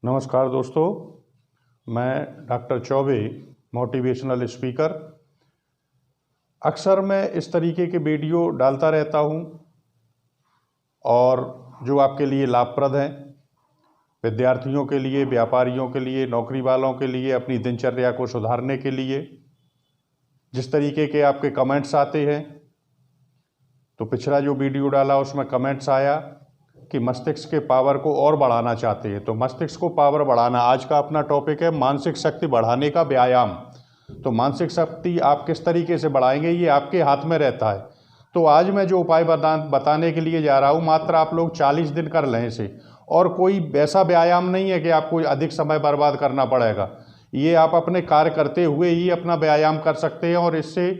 नमस्कार दोस्तों, मैं डॉक्टर चौबे, मोटिवेशनल स्पीकर। अक्सर मैं इस तरीके के वीडियो डालता रहता हूं और जो आपके लिए लाभप्रद हैं, विद्यार्थियों के लिए, व्यापारियों के लिए, नौकरी वालों के लिए, अपनी दिनचर्या को सुधारने के लिए। जिस तरीके के आपके कमेंट्स आते हैं, तो पिछला जो वीडियो डाला उसमें कमेंट्स आया कि मस्तिष्क के पावर को और बढ़ाना चाहते हैं। तो मस्तिष्क को पावर बढ़ाना आज का अपना टॉपिक है, मानसिक शक्ति बढ़ाने का व्यायाम। तो मानसिक शक्ति आप किस तरीके से बढ़ाएंगे, ये आपके हाथ में रहता है। तो आज मैं जो उपाय बताने के लिए जा रहा हूँ, मात्र आप लोग 40 दिन कर लें इसे। और कोई वैसा व्यायाम नहीं है कि आपको अधिक समय बर्बाद करना पड़ेगा। ये आप अपने कार्य करते हुए ही अपना व्यायाम कर सकते हैं और इससे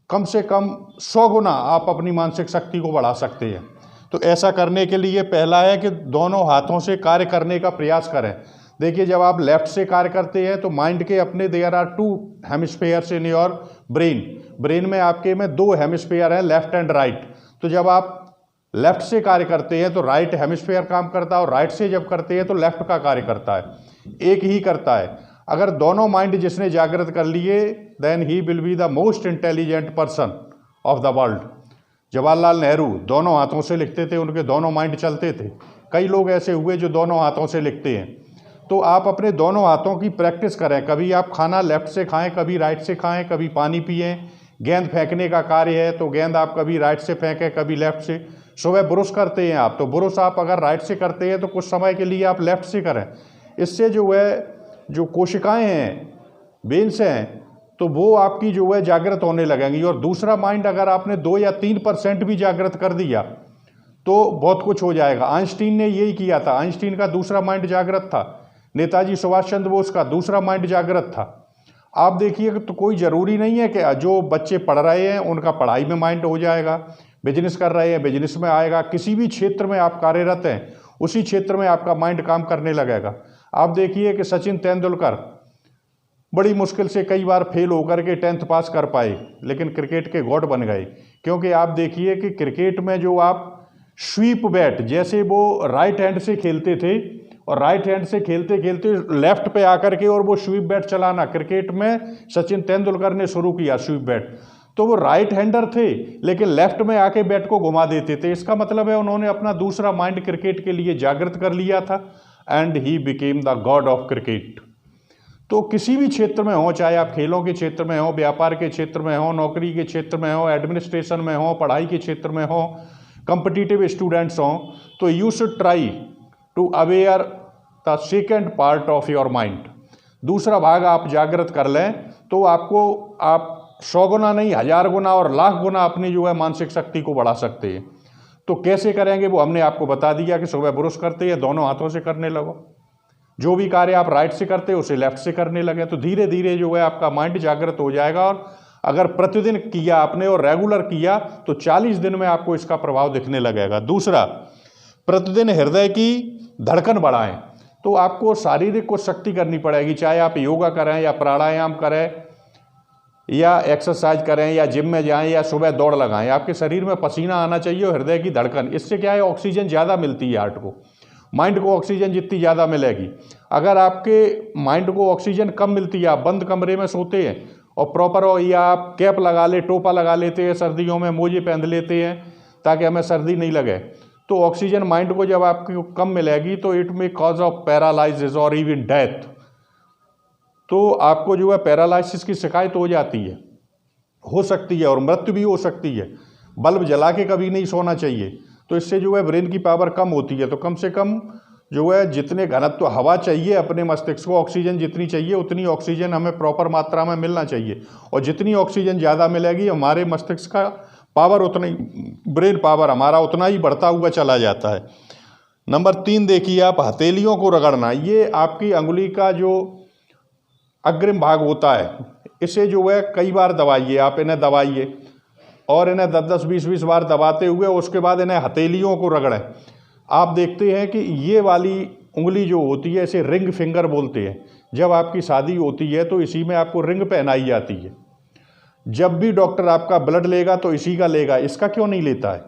कम से कम 100 गुना आप अपनी मानसिक शक्ति को बढ़ा सकते हैं। तो ऐसा करने के लिए पहला है कि दोनों हाथों से कार्य करने का प्रयास करें। देखिए, जब आप लेफ्ट से कार्य करते हैं तो माइंड के अपने there are 2 hemispheres in your brain में आपके में 2 हेमिस्फीयर हैं, लेफ्ट एंड राइट। तो जब आप लेफ्ट से कार्य करते हैं तो राइट हेमिस्फीयर काम करता है और राइट से जब करते हैं तो लेफ्ट का कार्य करता है, एक ही करता है। अगर दोनों माइंड जिसने जागृत कर लिए, then he will be the most intelligent person of the world. Jawaharlal Nehru दोनों हाथों से लिखते थे, उनके दोनों माइंड चलते थे। कई लोग ऐसे हुए जो दोनों हाथों से लिखते हैं। तो आप अपने दोनों हाथों की प्रैक्टिस करें। कभी आप खाना लेफ्ट से खाएं, कभी राइट से खाएं, कभी पानी पिएं। गेंद फेंकने का कार्य है तो गेंद आप कभी राइट से फेंकें, कभी लेफ्ट से। सुबह ब्रुश करते हैं आप, तो ब्रुश आप अगर राइट से करते हैं तो कुछ समय के लिए आप लेफ्ट से करें। इससे जो कोशिकाएँ हैं, वेन्स हैं, तो वो आपकी जागृत होने लगेंगी। और दूसरा माइंड अगर आपने 2 या 3% भी जागृत कर दिया तो बहुत कुछ हो जाएगा। आइंस्टीन ने यही किया था। आइंस्टीन का दूसरा माइंड जागृत था। नेताजी सुभाष चंद्र बोस का दूसरा माइंड जागृत था। आप देखिए तो कोई ज़रूरी नहीं है कि जो बच्चे पढ़ रहे हैं उनका पढ़ाई में माइंड हो जाएगा, बिजनेस कर रहे हैं बिजनेस में आएगा। किसी भी क्षेत्र में आप कार्यरत हैं उसी क्षेत्र में आपका माइंड काम करने लगेगा। आप देखिए कि सचिन तेंदुलकर बड़ी मुश्किल से कई बार फेल होकर के 10th पास कर पाए, लेकिन क्रिकेट के गॉड बन गए। क्योंकि आप देखिए कि क्रिकेट में जो आप स्वीप बैट, जैसे वो राइट हैंड से खेलते थे और राइट हैंड से खेलते खेलते लेफ्ट पे आकर के और वो स्वीप बैट चलाना, क्रिकेट में सचिन तेंदुलकर ने शुरू किया स्वीप बैट। तो वो राइट हैंडर थे लेकिन लेफ्ट में आके बैट को घुमा देते थे। इसका मतलब है उन्होंने अपना दूसरा माइंड क्रिकेट के लिए जागृत कर लिया था and he became the God of cricket. तो किसी भी क्षेत्र में हो, चाहे आप खेलों के क्षेत्र में हो, व्यापार के क्षेत्र में हो, नौकरी के क्षेत्र में हो, एडमिनिस्ट्रेशन में हो, पढ़ाई के क्षेत्र में हो, कॉम्पिटिटिव स्टूडेंट्स हो, तो you should try to aware the second part of your mind. दूसरा भाग आप जागृत कर लें तो आप 100 गुना नहीं, 1000 गुना और लाख गुना अपनी मानसिक शक्ति को बढ़ा सकते हैं। तो कैसे करेंगे वो हमने आपको बता दिया कि सुबह ब्रुश करते हैं दोनों हाथों से करने लगो। जो भी कार्य आप राइट से करते हो उसे लेफ्ट से करने लगे तो धीरे धीरे आपका माइंड जागृत हो जाएगा। और अगर प्रतिदिन किया आपने और रेगुलर किया तो 40 दिन में आपको इसका प्रभाव दिखने लगेगा। दूसरा, प्रतिदिन हृदय की धड़कन बढ़ाएं। तो आपको शारीरिक कुछ शक्ति करनी पड़ेगी, चाहे आप योगा करें या प्राणायाम करें या एक्सरसाइज करें या जिम में जाएं या सुबह दौड़ लगाएं। आपके शरीर में पसीना आना चाहिए और हृदय की धड़कन। इससे क्या है, ऑक्सीजन ज़्यादा मिलती है हार्ट को, माइंड को ऑक्सीजन जितनी ज़्यादा मिलेगी। अगर आपके माइंड को ऑक्सीजन कम मिलती है, आप बंद कमरे में सोते हैं और प्रॉपर हो, या आप कैप लगा ले, टोपा लगा लेते हैं, सर्दियों में मोजे पहन लेते हैं ताकि हमें सर्दी नहीं लगे, तो ऑक्सीजन माइंड को जब आपकी कम मिलेगी तो it may cause of paralysis और इवन डेथ। तो आपको पैरालिसिस की शिकायत हो सकती है और मृत्यु भी हो सकती है। बल्ब जला के कभी नहीं सोना चाहिए। तो इससे ब्रेन की पावर कम होती है। तो कम से कम जितने घनत्व हवा चाहिए अपने मस्तिष्क को, ऑक्सीजन जितनी चाहिए उतनी ऑक्सीजन हमें प्रॉपर मात्रा में मिलना चाहिए। और जितनी ऑक्सीजन ज़्यादा मिलेगी हमारे मस्तिष्क का पावर उतना ही, ब्रेन पावर हमारा उतना ही बढ़ता हुआ चला जाता है। नंबर 3 देखिए, आप हथेलियों को रगड़ना। ये आपकी अंगुली का जो अग्रिम भाग होता है, इसे कई बार दबाइए। आप इन्हें दबाइए और इन्हें 10-10, 20-20 बार दबाते हुए उसके बाद इन्हें हथेलियों को रगड़ें। आप देखते हैं कि ये वाली उंगली जो होती है इसे रिंग फिंगर बोलते हैं। जब आपकी शादी होती है तो इसी में आपको रिंग पहनाई जाती है। जब भी डॉक्टर आपका ब्लड लेगा तो इसी का लेगा, इसका क्यों नहीं लेता है?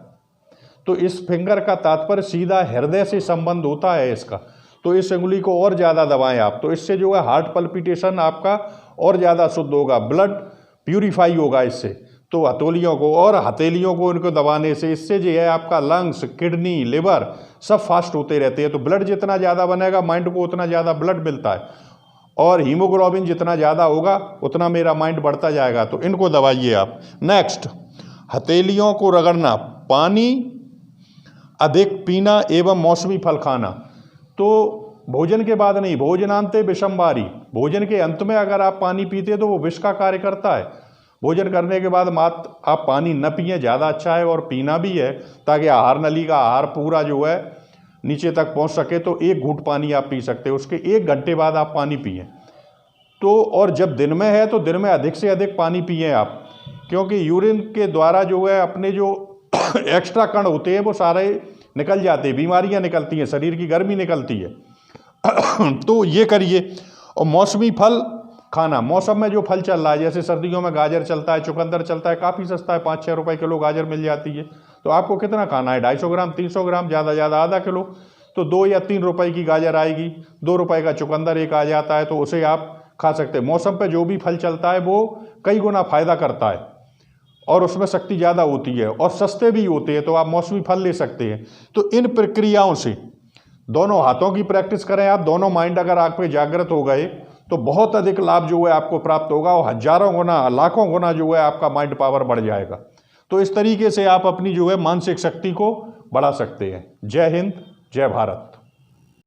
तो इस फिंगर का तात्पर्य सीधा हृदय से संबंध होता है इसका। तो इस उंगली को और ज़्यादा दबाएं आप, तो इससे जो है हार्ट पल्पिटेशन आपका और ज़्यादा शुद्ध होगा, ब्लड प्यूरिफाई होगा इससे। तो हथेलियों को और हथेलियों को इनको दबाने से इससे जो है आपका लंग्स, किडनी, लिवर सब फास्ट होते रहते हैं। तो ब्लड जितना ज़्यादा बनेगा माइंड को उतना ज़्यादा ब्लड मिलता है, और हीमोग्लोबिन जितना ज़्यादा होगा उतना मेरा माइंड बढ़ता जाएगा। तो इनको दबाइए आप। नेक्स्ट, हथेलियों को रगड़ना, पानी अधिक पीना एवं मौसमी फल खाना। तो भोजन के बाद नहीं, भोजनांते विषमवारी, भोजन के अंत में अगर आप पानी पीते तो वो विष का कार्य करता है। भोजन करने के बाद मात्र आप पानी न पिएं, ज़्यादा अच्छा है, और पीना भी है ताकि आहार नली का आहार पूरा जो है नीचे तक पहुंच सके। तो 1 घूंट पानी आप पी सकते हो, उसके 1 घंटे बाद आप पानी पिएं। तो और जब दिन में है तो दिन में अधिक से अधिक पानी पिएं आप, क्योंकि यूरिन के द्वारा जो है अपने जो एक्स्ट्रा कण होते हैं वो सारे निकल जाते हैं, बीमारियां निकलती हैं, शरीर की गर्मी निकलती है। तो ये करिए। और मौसमी फल खाना, मौसम में जो फल चल रहा है, जैसे सर्दियों में गाजर चलता है, चुकंदर चलता है, काफ़ी सस्ता है, 5-6 रुपए किलो गाजर मिल जाती है। तो आपको कितना खाना है, 250 ग्राम, 300 ग्राम, ज़्यादा आधा किलो, तो 2 या 3 रुपए की गाजर आएगी, 2 रुपए का चुकंदर एक आ जाता है, तो उसे आप खा सकते हैं। मौसम पे जो भी फल चलता है वो कई गुना फायदा करता है और उसमें शक्ति ज़्यादा होती है और सस्ते भी होते हैं, तो आप मौसमी फल ले सकते हैं। तो इन प्रक्रियाओं से दोनों हाथों की प्रैक्टिस करें आप, दोनों माइंड अगर आप पे जागृत हो गए तो बहुत अधिक लाभ जो है आपको प्राप्त होगा, और हजारों गुना, लाखों गुना जो है आपका माइंड पावर बढ़ जाएगा। तो इस तरीके से आप अपनी जो है मानसिक शक्ति को बढ़ा सकते हैं। जय हिंद, जय भारत।